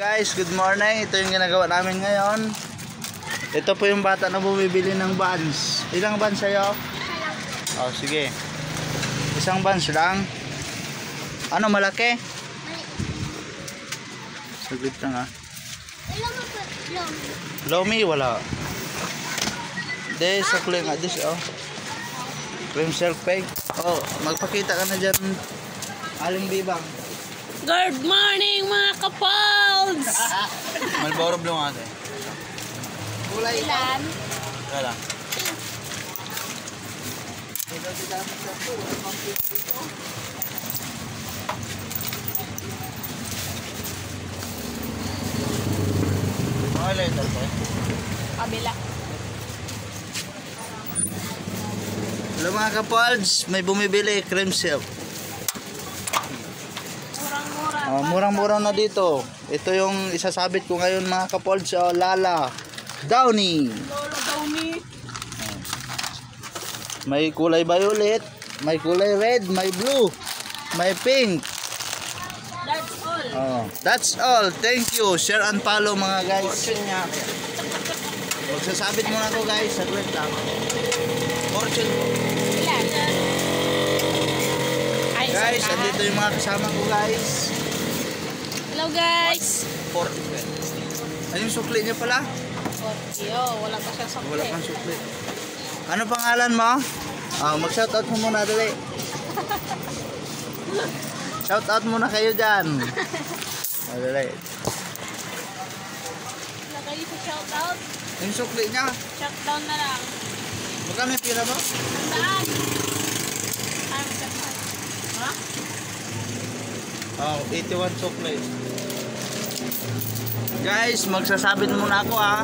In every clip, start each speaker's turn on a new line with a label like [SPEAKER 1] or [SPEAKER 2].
[SPEAKER 1] Guys, good morning. Ito yung ginagawa namin ngayon. Ito po yung bata na bumibili ng buns. Ilang buns sa'yo? Oh, sige. Isang buns lang. Ano, malaki? Saglit lang ah. Lomi, wala. Des, sa cream. This, oh. Cream silk peg. Oh, magpakita ka na dyan. Aling bibang.
[SPEAKER 2] Good morning mga kapals!
[SPEAKER 1] Malboro blue nga ate. Kulay
[SPEAKER 2] Ilan?
[SPEAKER 1] Wala. Okay lang ito po.
[SPEAKER 2] Kabila.
[SPEAKER 1] Hello mga kapals, may bumibili cream silk. Murang-murang na dito. Ito yung isasabit ko ngayon mga kapals. Lala Downy.
[SPEAKER 2] Lolo Downy.
[SPEAKER 1] May kulay violet, may kulay red, may blue, may pink.
[SPEAKER 2] That's all.
[SPEAKER 1] That's all. Thank you. Share and follow mga guys. Magsasabit muna ako guys. Saglit lang. Fortune po.
[SPEAKER 2] Ilan? Ay,
[SPEAKER 1] Guys, andito yung mga kasama ko guys.
[SPEAKER 2] Hello guys.
[SPEAKER 1] 40. Ano yung sukli niya pala?
[SPEAKER 2] Wala pa siyang sukli.
[SPEAKER 1] Wala pang sukli. Ano pangalan mo? Mag-shoutout mo muna dali. Shoutout muna kayo dyan. Dali.
[SPEAKER 2] Wala kayo sa shoutout?
[SPEAKER 1] Yung sukli niya.
[SPEAKER 2] Shutdown na lang.
[SPEAKER 1] Magkano yung pira mo?
[SPEAKER 2] Saan? Ano shutdown? Ha?
[SPEAKER 1] 81 sukli. Guys, magsasabit muna ako ah.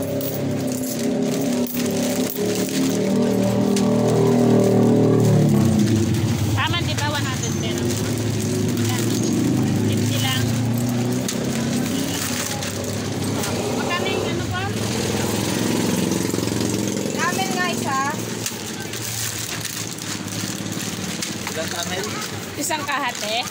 [SPEAKER 2] Tama di ba 100 pero? Tipsi lang. Magkano yung ano ba? Namin nga isa.
[SPEAKER 1] Ilan tamel?
[SPEAKER 2] Isang kahate.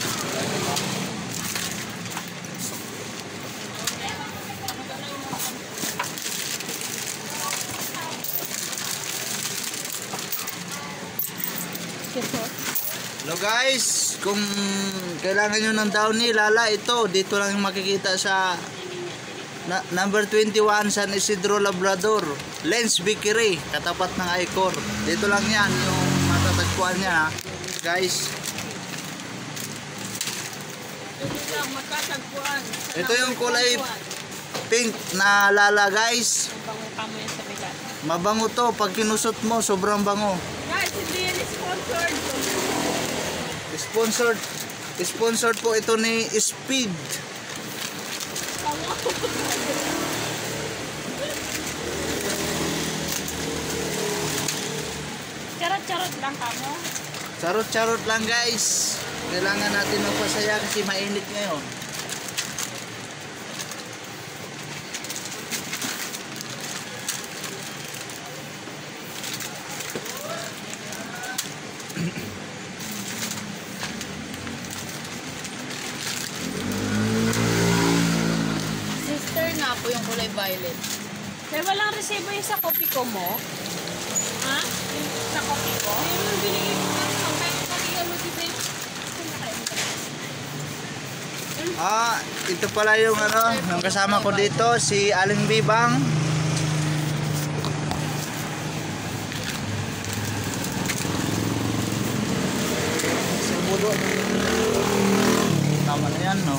[SPEAKER 1] Hello guys, kung kailangan nyo ng Downy, Lala, ito, dito lang yung makikita sa number 21 San Isidro Labrador, Lens Bakery, katapat ng Icor. Dito lang yan, yung matatagpuan niya guys. Ito yung kulay pink na Lala guys. Mabango to, pag kinusot mo, sobrang bango.
[SPEAKER 2] Guys, hindi yan sponsored.
[SPEAKER 1] Sponsored po ito ni Speed.
[SPEAKER 2] Charot-charot lang kamo.
[SPEAKER 1] Charot-charot lang guys. Kailangan natin magpasaya kasi mainit ngayon.
[SPEAKER 2] Na po yung kulay violet. Kaya walang resibo yung sa kopi ko mo? Ha? Yung sa kopi ko? Yung binigay ko na sa
[SPEAKER 1] ito pala yung yung kasama ko dito, si Aling Bibang. Tama na yan, no?